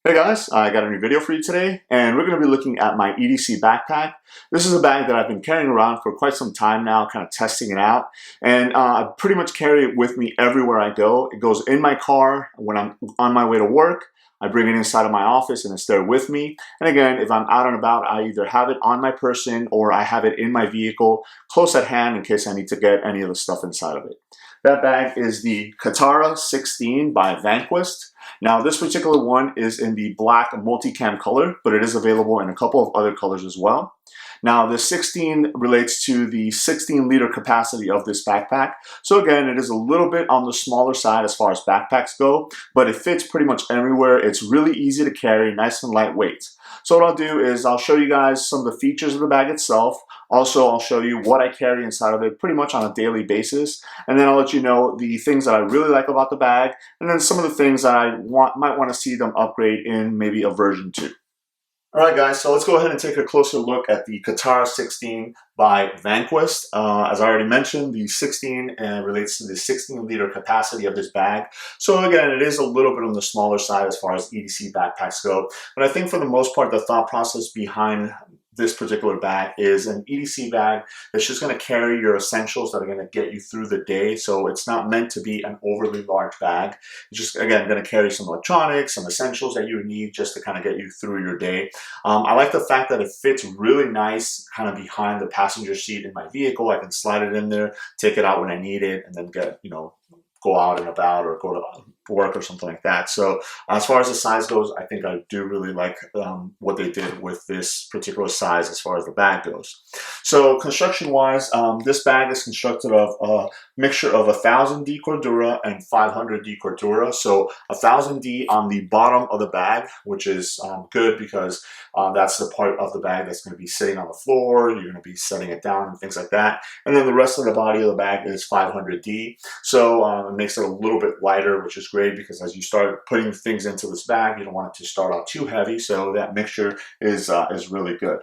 Hey guys, I got a new video for you today, and we're going to be looking at my EDC backpack. This is a bag that I've been carrying around for quite some time now, kind of testing it out, and I pretty much carry it with me everywhere I go. It goes in my car when I'm on my way to work. I bring it inside of my office and it's there with me. And again, if I'm out and about, I either have it on my person or I have it in my vehicle close at hand in case I need to get any of the stuff inside of it. That bag is the Katara 16 by Vanquest. Now this particular one is in the black multicam color, but it is available in a couple of other colors as well. Now the 16 relates to the 16-liter capacity of this backpack. So again, it is a little bit on the smaller side as far as backpacks go, but it fits pretty much everywhere. It's really easy to carry, nice and lightweight. So what I'll do is I'll show you guys some of the features of the bag itself. Also, I'll show you what I carry inside of it pretty much on a daily basis. And then I'll let you know the things that I really like about the bag, and then some of the things that I might want to see them upgrade in maybe a version 2. Alright guys, so let's go ahead and take a closer look at the Katara 16 by Vanquest. As I already mentioned, the 16 relates to the 16-liter capacity of this bag. So again, it is a little bit on the smaller side as far as EDC backpacks go. But I think for the most part, the thought process behind this particular bag is an EDC bag that's just going to carry your essentials that are going to get you through the day. So it's not meant to be an overly large bag. It's just, again, going to carry some electronics, some essentials that you need just to kind of get you through your day. I like the fact that it fits really nice kind of behind the passenger seat in my vehicle. I can slide it in there, take it out when I need it, and then get, go out and about or go to work or something like that. So as far as the size goes, I think I do really like what they did with this particular size as far as the bag goes. So construction wise, this bag is constructed of a mixture of 1000D Cordura and 500D Cordura. So 1000D on the bottom of the bag, which is good because that's the part of the bag that's going to be sitting on the floor. You're going to be setting it down and things like that. And then the rest of the body of the bag is 500D. So it makes it a little bit lighter, which is great because as you start putting things into this bag, you don't want it to start out too heavy. So that mixture is really good.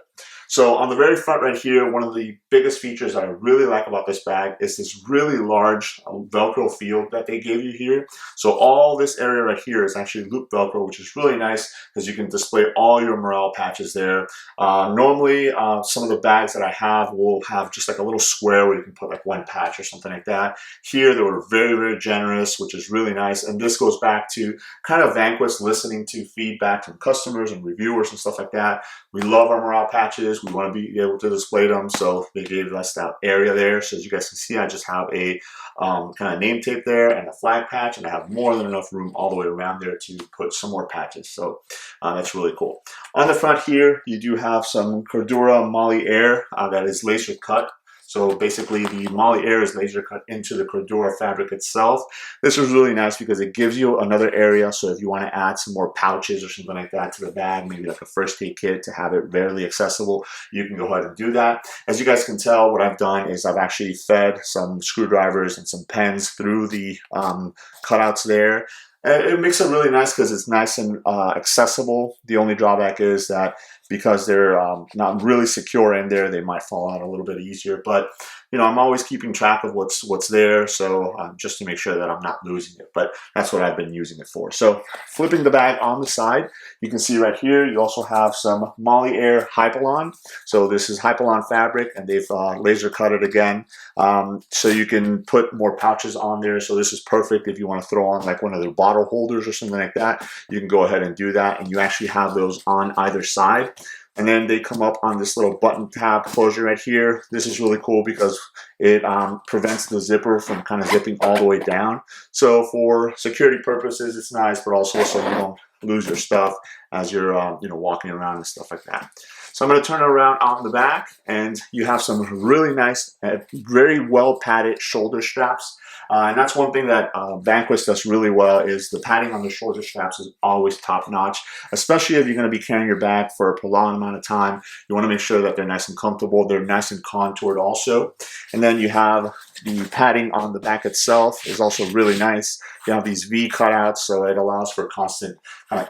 So on the very front right here, one of the biggest features I really like about this bag is this really large Velcro field that they gave you here. So all this area right here is actually loop Velcro, which is really nice because you can display all your morale patches there. Normally, some of the bags that I have will have just like a little square where you can put like one patch or something like that. Here, they were very, very generous, which is really nice. And this goes back to kind of Vanquest listening to feedback from customers and reviewers and stuff like that. We love our morale patches. We want to be able to display them, so they gave us that area there. So as you guys can see, I just have a kind of name tape there and a flag patch, and I have more than enough room all the way around there to put some more patches. So that's really cool. On the front here, you do have some Cordura Moly Air that is laser cut. So basically the Moly Air is laser cut into the Cordura fabric itself. This was really nice because it gives you another area. So if you want to add some more pouches or something like that to the bag, maybe like a first aid kit to have it readily accessible, you can go ahead and do that. As you guys can tell, what I've done is I've actually fed some screwdrivers and some pens through the cutouts there. And it makes it really nice because it's nice and accessible. The only drawback is that because they're not really secure in there, they might fall out a little bit easier. But I'm always keeping track of what's there, so just to make sure that I'm not losing it. But that's what I've been using it for. So flipping the bag on the side, you can see right here, you also have some Moly Air Hypalon. So this is Hypalon fabric, and they've laser cut it again. So you can put more pouches on there. So this is perfect if you want to throw on like one of their bottle holders or something like that. You can go ahead and do that, and you actually have those on either side. And then they come up on this little button tab closure right here. This is really cool because it prevents the zipper from kind of zipping all the way down. So for security purposes, it's nice, but also so you don't lose your stuff as you're walking around and stuff like that. So I'm going to turn it around on the back, and you have some really nice, very well padded shoulder straps. And that's one thing that Vanquest does really well, is the padding on the shoulder straps is always top notch, especially if you're going to be carrying your bag for a prolonged amount of time. You want to make sure that they're nice and comfortable. They're nice and contoured also. And then you have the padding on the back itself is also really nice. You have these V cutouts, so it allows for constant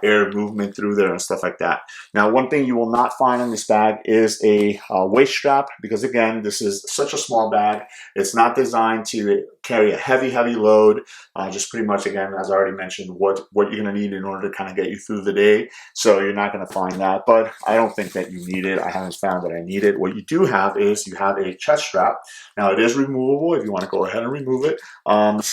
air movement through there and stuff like that. Now, one thing you will not find in this bag is a waist strap, because again, this is such a small bag. It's not designed to carry a heavy load. Just pretty much, again, as I already mentioned, what you're going to need in order to kind of get you through the day. So you're not going to find that, but I don't think that you need it. I haven't found that I need it. What you do have is you have a chest strap. Now it is removable if you want to go ahead and remove it,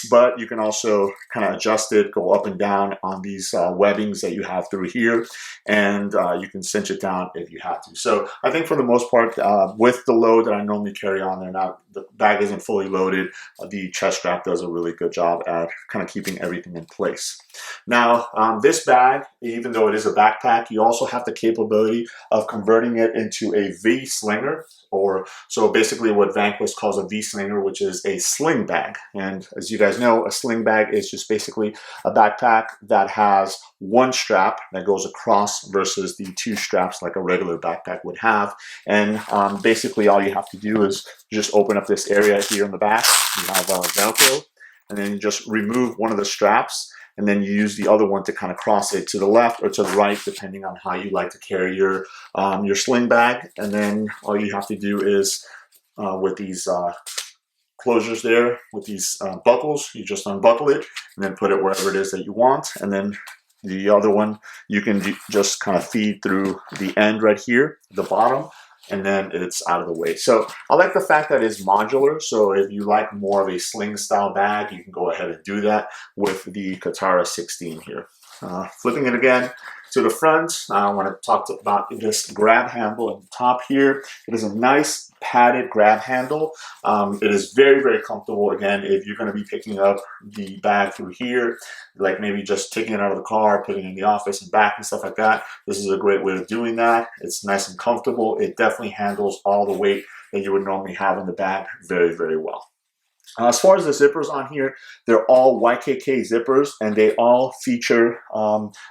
but you can also kind of adjust it, go up and down on these webbings that you have through here, and you can cinch it down if you have to. So I think for the most part, with the load that I normally carry on there, now the bag isn't fully loaded, the chest strap does a really good job at kind of keeping everything in place. Now this bag, even though it is a backpack, you also have the capability of converting it into a V slinger, or so basically what Vanquest calls a V slinger, which is a sling bag. And as you guys know, a sling bag is just basically a backpack that has one strap that goes across versus the two straps like a regular backpack would have. And basically all you have to do is just open up this area here in the back. You have Velcro, and then you just remove one of the straps, and then you use the other one to kind of cross it to the left or to the right, depending on how you like to carry your sling bag. And then all you have to do is, with these closures there, with these buckles, you just unbuckle it and then put it wherever it is that you want. And then the other one, you can just kind of feed through the end right here, the bottom, and then it's out of the way. So I like the fact that it's modular. So if you like more of a sling style bag, you can go ahead and do that with the Katara 16 here. Flipping it again to the front, I want to talk about this grab handle at the top here. It is a nice padded grab handle. It is very comfortable. Again, if you're going to be picking up the bag through here, like maybe just taking it out of the car, putting it in the office and back and stuff like that, this is a great way of doing that. It's nice and comfortable. It definitely handles all the weight that you would normally have in the bag very well. As far as the zippers on here, they're all YKK zippers, and they all feature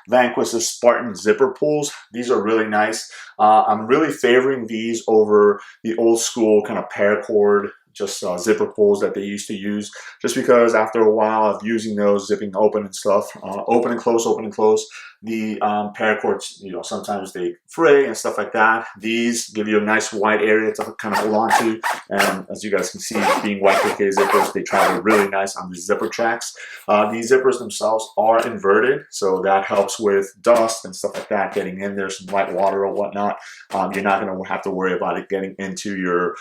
Vanquest's Spartan zipper pulls. These are really nice. I'm really favoring these over the old school kind of paracord, just zipper pulls that they used to use, just because after a while of using those, zipping open and stuff, open and close, the paracords, you know, sometimes they fray and stuff like that. These give you a nice wide area to kind of hold on to, and as you guys can see, being YKK zippers, they travel really nice on the zipper tracks. These zippers themselves are inverted, so that helps with dust and stuff like that getting in there, some light water or whatnot. You're not going to have to worry about it getting into your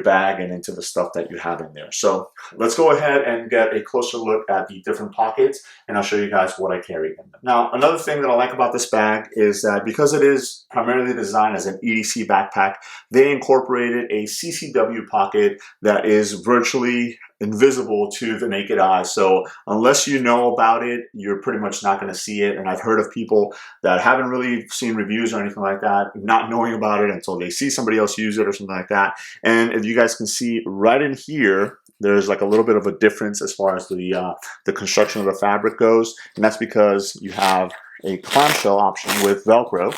bag and into the stuff that you have in there. So let's go ahead and get a closer look at the different pockets, and I'll show you guys what I carry in them. Now, another thing that I like about this bag is that because it is primarily designed as an EDC backpack, they incorporated a Ccw pocket that is virtually invisible to the naked eye. So unless you know about it, you're pretty much not going to see it. And I've heard of people that haven't really seen reviews or anything like that, not knowing about it until they see somebody else use it or something like that. And if you guys can see right in here, there's like a little bit of a difference as far as the construction of the fabric goes. And that's because you have a clamshell option with Velcro.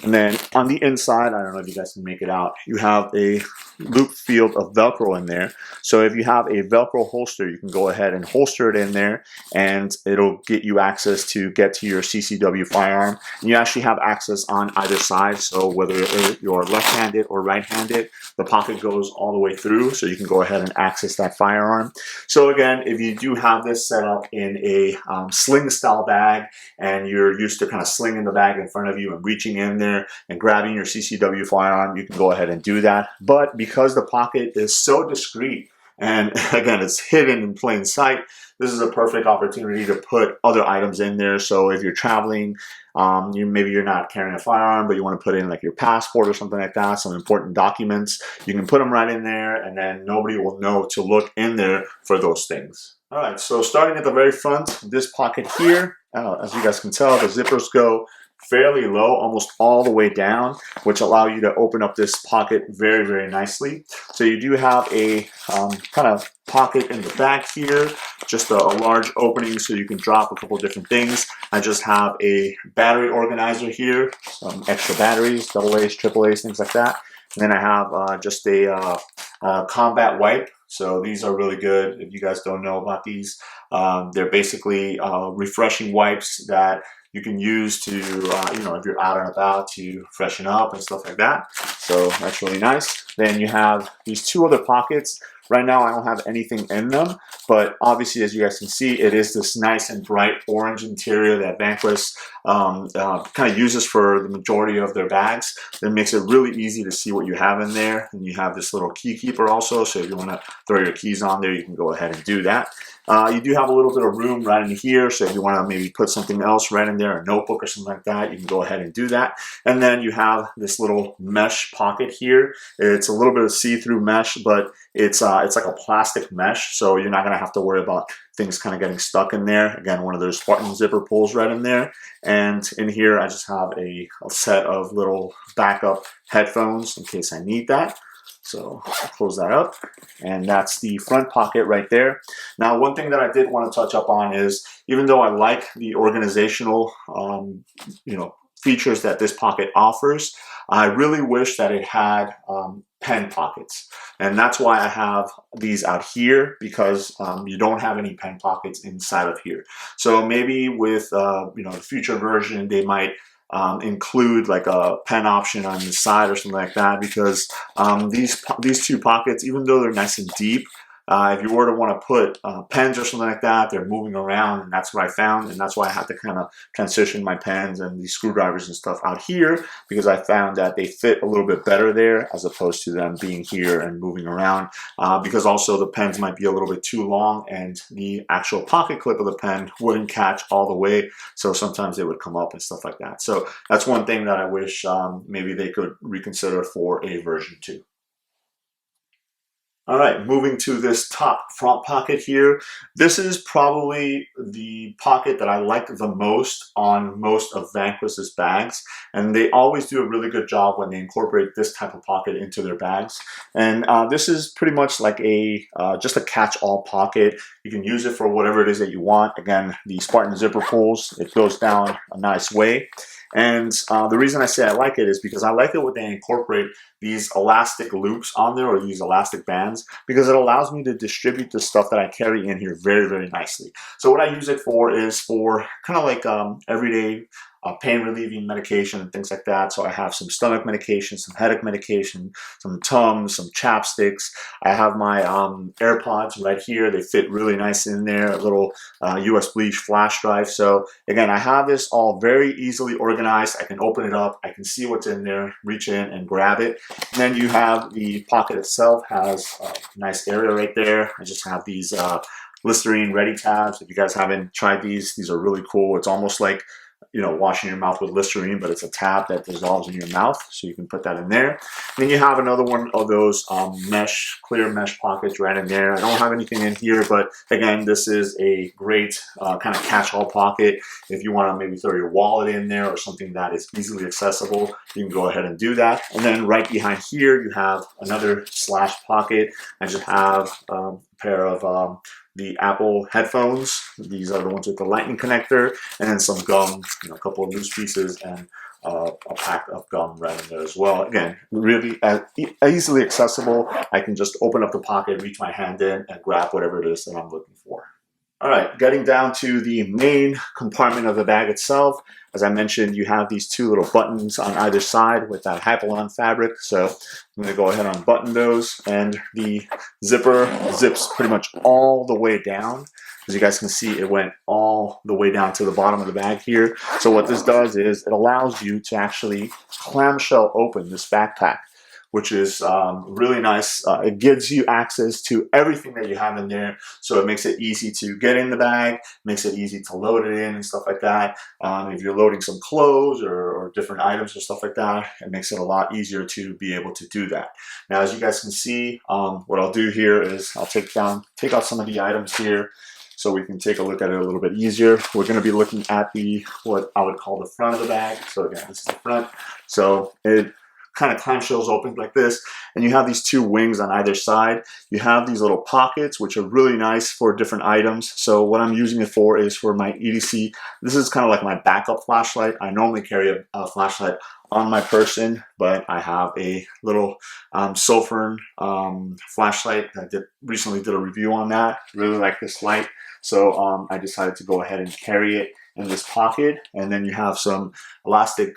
And then on the inside, I don't know if you guys can make it out, you have a loop field of Velcro in there. So if you have a Velcro holster, you can go ahead and holster it in there, and it'll get you access to get to your Ccw firearm. And you actually have access on either side. So whether you're left-handed or right-handed, the pocket goes all the way through, so you can go ahead and access that firearm. So again, if you do have this set up in a sling style bag, and you're used to kind of slinging the bag in front of you and reaching in there and grabbing your Ccw firearm, you can go ahead and do that. But because the pocket is so discreet, and again, it's hidden in plain sight, this is a perfect opportunity to put other items in there. So if you're traveling, maybe you're not carrying a firearm, but you want to put in like your passport or something like that, some important documents, you can put them right in there, and then nobody will know to look in there for those things. All right, so starting at the very front, this pocket here, as you guys can tell, the zippers go fairly low, almost all the way down, which allow you to open up this pocket very nicely. So you do have a kind of pocket in the back here, just a large opening so you can drop a couple different things. I just have a battery organizer here, some extra batteries, AA's, AAA's, things like that. And then I have just a combat wipe. So these are really good. If you guys don't know about these, they're basically refreshing wipes that you can use to, you know, if you're out and about, to freshen up and stuff like that. So that's really nice. Then you have these two other pockets Right now I don't have anything in them, but obviously as you guys can see, it is this nice and bright orange interior that Vanquest kind of uses for the majority of their bags. That makes it really easy to see what you have in there. And you have this little key keeper also, so if you want to throw your keys on there, you can go ahead and do that. You do have a little bit of room right in here, so if you want to maybe put something else right in there, a notebook or something like that, you can go ahead and do that. And then you have this little mesh pocket here. It's a little bit of see-through mesh, but it's like a plastic mesh, so you're not going to have to worry about things kind of getting stuck in there. Again, one of those Spartan zipper pulls right in there. And in here, I just have a set of little backup headphones in case I need that. So I'll close that up, and that's the front pocket right there. Now, one thing that I did want to touch up on is, even though I like the organizational, features that this pocket offers, I really wish that it had pen pockets, and that's why I have these out here, because you don't have any pen pockets inside of here. So maybe with the future version, they might include like a pen option on the side or something like that, because these two pockets, even though they're nice and deep, if you were to want to put pens or something like that, they're moving around, and that's what I found, and that's why I had to kind of transition my pens and these screwdrivers and stuff out here, because I found that they fit a little bit better there as opposed to them being here and moving around, because also the pens might be a little bit too long and the actual pocket clip of the pen wouldn't catch all the way, so sometimes they would come up and stuff like that. So that's one thing that I wish maybe they could reconsider for a version 2. All right, moving to this top front pocket here. This is probably the pocket that I like the most on most of Vanquest's bags, and they always do a really good job when they incorporate this type of pocket into their bags. And this is pretty much like a just a catch-all pocket. You can use it for whatever it is that you want. Again, the Spartan zipper pulls, it goes down a nice way. And the reason I say I like it is because I like it when they incorporate these elastic loops on there, or these elastic bands, because it allows me to distribute the stuff that I carry in here very, very nicely. So what I use it for is for kind of like everyday pain relieving medication and things like that. So I have some stomach medication, some headache medication, some Tums, some chapsticks. I have my AirPods right here. They fit really nice in there, a little USB flash drive. So again, I have this all very easily organized. I can open it up, I can see what's in there, reach in and grab it. And then you have the pocket itself, has a nice area right there. I just have these Listerine Ready tabs. If you guys haven't tried these are really cool. It's almost like washing your mouth with Listerine, but it's a tab that dissolves in your mouth, so you can put that in there. Then you have another one of those clear mesh pockets right in there. I don't have anything in here, but again, this is a great kind of catch-all pocket. If you want to maybe throw your wallet in there or something that is easily accessible, you can go ahead and do that. And then right behind here, you have another slash pocket. I just have a pair of the Apple headphones. These are the ones with the lightning connector, and then some gum, a couple of loose pieces, and a pack of gum right in there as well. Again, really easily accessible. I can just open up the pocket, reach my hand in, and grab whatever it is that I'm looking for. All right, getting down to the main compartment of the bag itself. As I mentioned, you have these two little buttons on either side with that Hypalon fabric. So I'm going to go ahead and unbutton those, and the zipper zips pretty much all the way down. As you guys can see, it went all the way down to the bottom of the bag here. So what this does is it allows you to actually clamshell open this backpack, which is really nice. It gives you access to everything that you have in there, so it makes it easy to get in the bag, makes it easy to load it in and stuff like that. If you're loading some clothes or different items or stuff like that, it makes it a lot easier to be able to do that. Now, as you guys can see, what I'll do here is I'll take out some of the items here, so we can take a look at it a little bit easier. We're going to be looking at what I would call the front of the bag. So again, this is the front. So it kind of clamshells open like this, and you have these two wings on either side. You have these little pockets, which are really nice for different items. So what I'm using it for is for my EDC. This is kind of like my backup flashlight. I normally carry a flashlight on my person, but I have a little Sulfurn flashlight. I recently did a review on that. Really like this light. So I decided to go ahead and carry it in this pocket. And then you have some elastic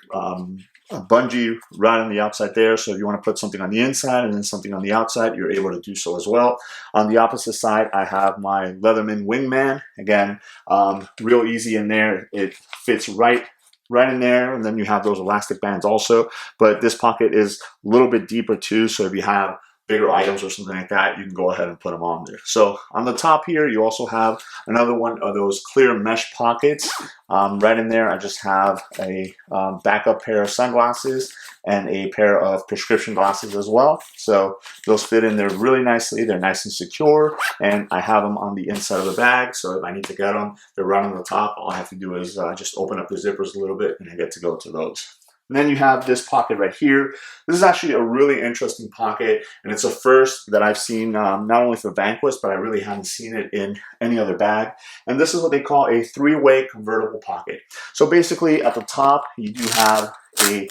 a bungee right on the outside there. So if you want to put something on the inside and then something on the outside, you're able to do so as well. On the opposite side, I have my Leatherman Wingman. Again, real easy in there. It fits right in there, and then you have those elastic bands also. But this pocket is a little bit deeper too, so if you have bigger items or something like that, you can go ahead and put them on there. So on the top here, you also have another one of those clear mesh pockets. Right in there, I just have a backup pair of sunglasses and a pair of prescription glasses as well. So those fit in there really nicely. They're nice and secure, and I have them on the inside of the bag. So if I need to get them, they're right on the top. All I have to do is just open up the zippers a little bit, and I get to go to those. And then you have this pocket right here. This is actually a really interesting pocket, and it's a first that I've seen not only for Vanquest, but I really haven't seen it in any other bag. And this is what they call a three-way convertible pocket. So basically at the top, you do have a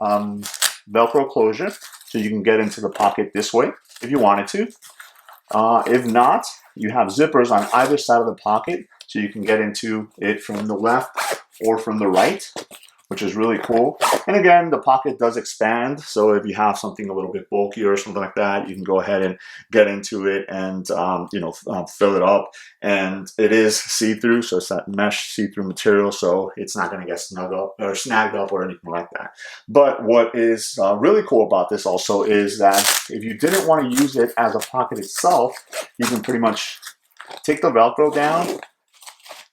Velcro closure, so you can get into the pocket this way if you wanted to. If not, you have zippers on either side of the pocket, so you can get into it from the left or from the right, which is really cool. And again, the pocket does expand, so if you have something a little bit bulkier or something like that, you can go ahead and get into it and fill it up. And it is see-through, so it's that mesh see-through material, so it's not going to get snug up or snagged up or anything like that. But what is really cool about this also is that if you didn't want to use it as a pocket itself, you can pretty much take the Velcro down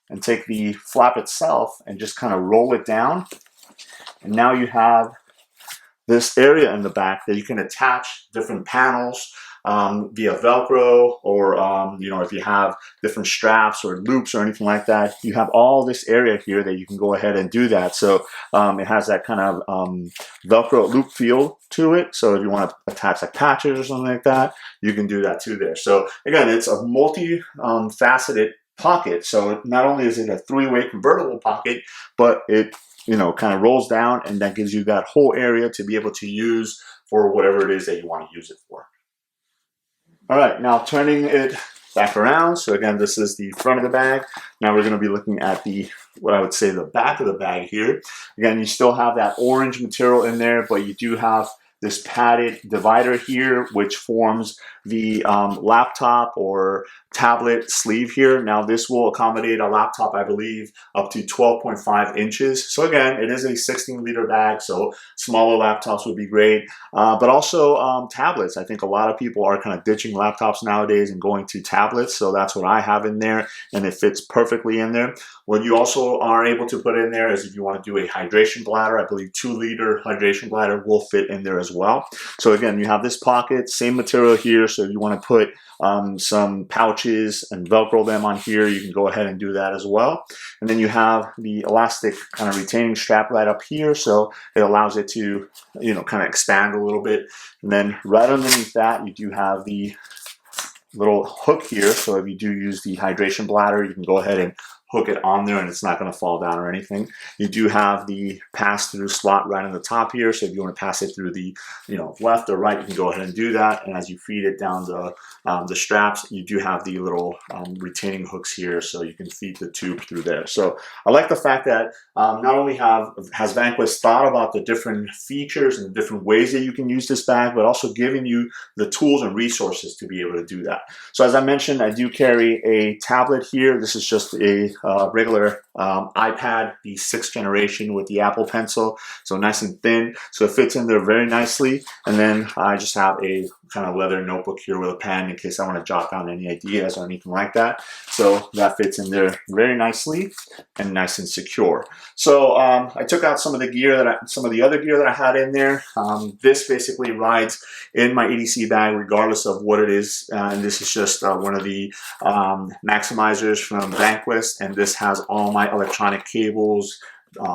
and take the flap itself and just kind of roll it down. And now you have this area in the back that you can attach different panels via Velcro, or if you have different straps or loops or anything like that, you have all this area here that you can go ahead and do that. So it has that kind of Velcro loop feel to it. So if you want to attach like patches or something like that, you can do that too there. So again, it's a multi-faceted pocket. So not only is it a three-way convertible pocket, but it kind of rolls down, and that gives you that whole area to be able to use for whatever it is that you want to use it for. All right, now turning it back around. So again, this is the front of the bag. Now we're going to be looking at what I would say the back of the bag here. Again, you still have that orange material in there, but you do have this padded divider here, which forms the laptop or tablet sleeve here. Now this will accommodate a laptop, I believe, up to 12.5 inches. So again, it is a 16-liter bag, so smaller laptops would be great. But also tablets. I think a lot of people are kind of ditching laptops nowadays and going to tablets. So that's what I have in there, and it fits perfectly in there. What you also are able to put in there is if you want to do a hydration bladder, I believe 2-liter hydration bladder will fit in there as well. So again, you have this pocket, same material here. So if you want to put some pouches and Velcro them on here, you can go ahead and do that as well. And then you have the elastic kind of retaining strap right up here, so it allows it to, kind of expand a little bit. And then right underneath that, you do have the little hook here. So if you do use the hydration bladder, you can go ahead and hook it on there and it's not going to fall down or anything. You do have the pass-through slot right on the top here, so if you want to pass it through the left or right, you can go ahead and do that. And as you feed it down the straps, you do have the little retaining hooks here, so you can feed the tube through there. So I like the fact that not only has Vanquest thought about the different features and the different ways that you can use this bag, but also giving you the tools and resources to be able to do that. So as I mentioned, I do carry a tablet here. This is just a regular iPad, the 6th generation with the Apple Pencil, so nice and thin, so it fits in there very nicely. And then I just have a kind of leather notebook here with a pen in case I want to jot down any ideas or anything like that. So that fits in there very nicely and nice and secure. So I took out some of the gear some of the other gear that I had in there. This basically rides in my EDC bag regardless of what it is, and this is just one of the maximizers from Vanquest, and this has all my electronic cables,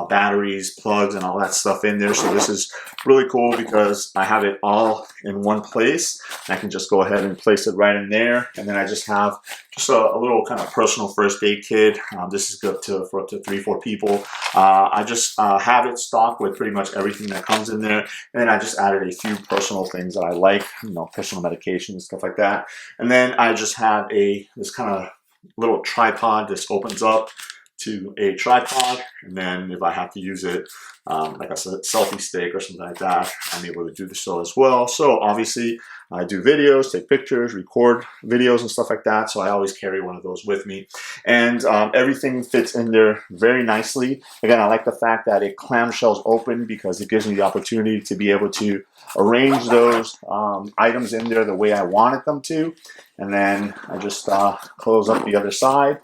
batteries, plugs, and all that stuff in there. So this is really cool because I have it all in one place. I can just go ahead and place it right in there, and then I just have a little kind of personal first aid kit. This is good for up to 3-4 people. I just have it stocked with pretty much everything that comes in there, and then I just added a few personal things that I like, personal medications, stuff like that. And then I just have this kind of little tripod. This opens up. to a tripod, and then if I have to use it like a selfie stick or something like that, I'm able to do so as well. So obviously I do videos, take pictures, record videos and stuff like that, so I always carry one of those with me. And everything fits in there very nicely. Again, I like the fact that it clamshells open because it gives me the opportunity to be able to arrange those items in there the way I wanted them to. And then I just close up the other side,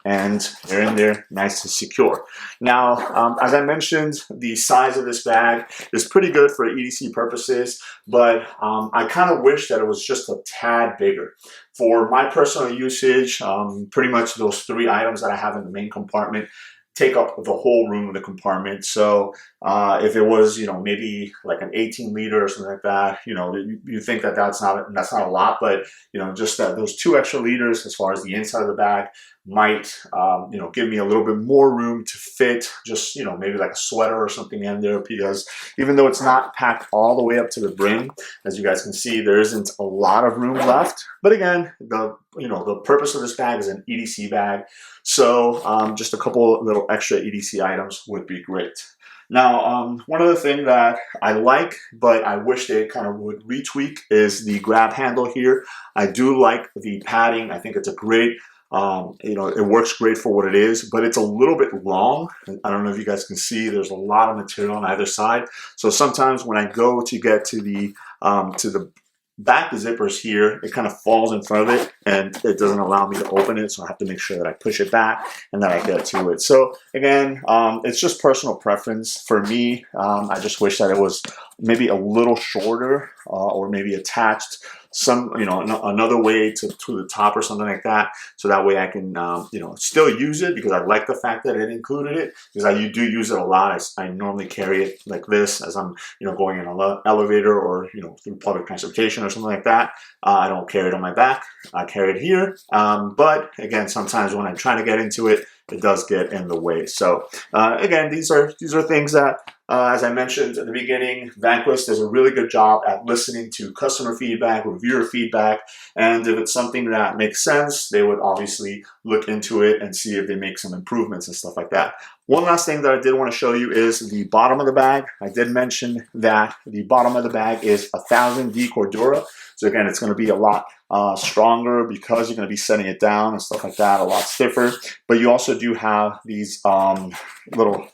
and they're in there nice and secure. Now, as I mentioned, the size of this bag is pretty good for EDC purposes, but I kind of wish that it was just a tad bigger. For my personal usage, pretty much those 3 items that I have in the main compartment take up the whole room of the compartment. So if it was, you know, maybe like an 18 liter or something like that, you know, you think that that's not a lot, but you know, just that those 2 extra liters as far as the inside of the bag might, you know, give me a little bit more room to fit just, you know, maybe like a sweater or something in there, because even though it's not packed all the way up to the brim, as you guys can see, there isn't a lot of room left. But again, the purpose of this bag is an EDC bag. So just a couple little extra EDC items would be great. Now, one other thing that I like, but I wish they kind of would retweak, is the grab handle here. I do like the padding. I think it's a great, you know, it works great for what it is, but it's a little bit long. I don't know if you guys can see, there's a lot of material on either side. So sometimes when I go to get to the back zippers here, it kind of falls in front of it and it doesn't allow me to open it, so I have to make sure that I push it back and that I get to it. So again, it's just personal preference for me. I just wish that it was maybe a little shorter or maybe attached some, you know, another way to the top or something like that, so that way I can, you know, still use it, because I like the fact that it included it, because I do use it a lot. I normally carry it like this as I'm, you know, going in an elevator or, you know, through public transportation or something like that. I don't carry it on my back. I carry it here. But again, sometimes when I'm trying to get into it, it does get in the way. So again, these are things that, as I mentioned at the beginning, Vanquest does a really good job at listening to customer feedback, reviewer feedback, and if it's something that makes sense, they would obviously look into it and see if they make some improvements and stuff like that. One last thing that I did want to show you is the bottom of the bag. I did mention that the bottom of the bag is 1000D Cordura. So again, it's going to be a lot stronger because you're going to be setting it down and stuff like that, a lot stiffer. But you also do have these little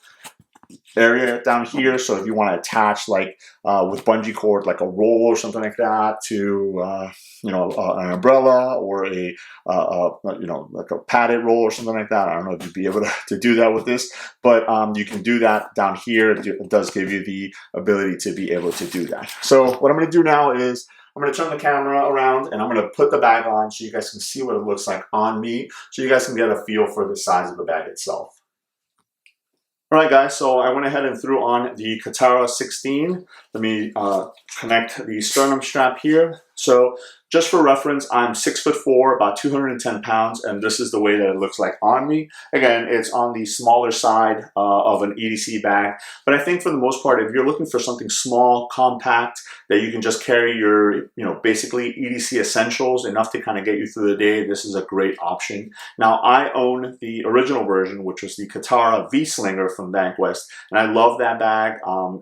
area down here, so if you want to attach like with bungee cord, like a roll or something like that to you know, an umbrella or a you know, like a padded roll or something like that. I don't know if you'd be able to do that with this, but you can do that down here. It does give you the ability to be able to do that. So what I'm going to do now is I'm going to turn the camera around and I'm going to put the bag on so you guys can see what it looks like on me, so you guys can get a feel for the size of the bag itself. Alright guys, so I went ahead and threw on the Katara 16. Let me connect the sternum strap here. So just for reference, I'm 6'4", about 210 pounds, and this is the way that it looks like on me. Again, it's on the smaller side of an EDC bag, but I think for the most part, if you're looking for something small, compact, that you can just carry your, you know, basically EDC essentials, enough to kind of get you through the day, this is a great option. Now, I own the original version, which was the Katara V-Slinger from Vanquest, and I love that bag.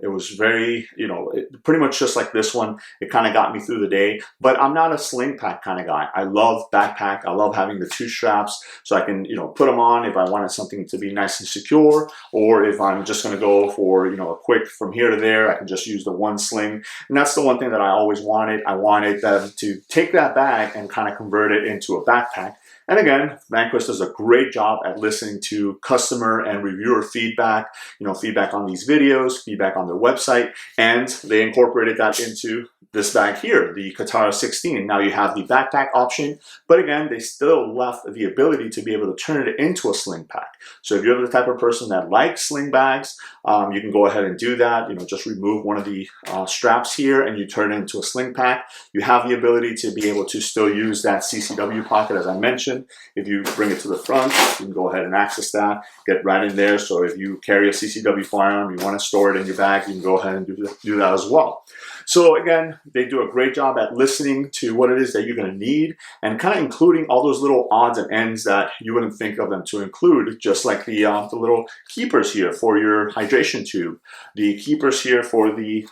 It was very, you know, pretty much just like this one. It kind of got me through the day, but I'm not a sling pack kind of guy. I love backpack. I love having the 2 straps so I can, you know, put them on if I wanted something to be nice and secure, or if I'm just going to go for, you know, a quick from here to there, I can just use the 1 sling. And that's the one thing that I always wanted. I wanted them to take that bag and kind of convert it into a backpack. And again, Vanquest does a great job at listening to customer and reviewer feedback, you know, feedback on these videos, feedback on their website, and they incorporated that into this bag here, the Katara 16. Now you have the backpack option, but again, they still left the ability to be able to turn it into a sling pack. So if you're the type of person that likes sling bags, you can go ahead and do that. You know, just remove one of the straps here and you turn it into a sling pack. You have the ability to be able to still use that Ccw pocket, as I mentioned. If you bring it to the front, you can go ahead and access that, get right in there. So if you carry a Ccw firearm, you want to store it in your bag, you can go ahead and do that as well. So again, they do a great job at listening to what it is that you're going to need and kind of including all those little odds and ends that you wouldn't think of them to include, just like the little keepers here for your hydration tube, the keepers here for the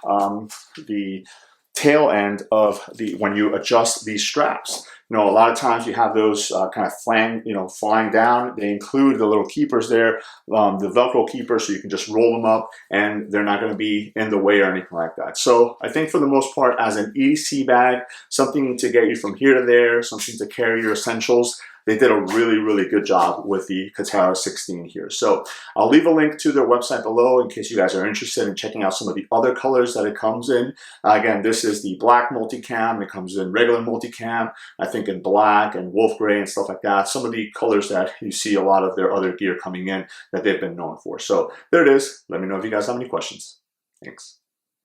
tail end of when you adjust these straps. You know, a lot of times you have those kind of flying down. They include the little keepers there, the Velcro keepers, so you can just roll them up and they're not going to be in the way or anything like that. So I think for the most part, as an EDC bag, something to get you from here to there, something to carry your essentials, they did a really, really good job with the Katara 16 here. So I'll leave a link to their website below in case you guys are interested in checking out some of the other colors that it comes in. Again, this is the black multicam. It comes in regular multicam, I think in black and wolf gray and stuff like that. Some of the colors that you see a lot of their other gear coming in that they've been known for. So there it is. Let me know if you guys have any questions. Thanks.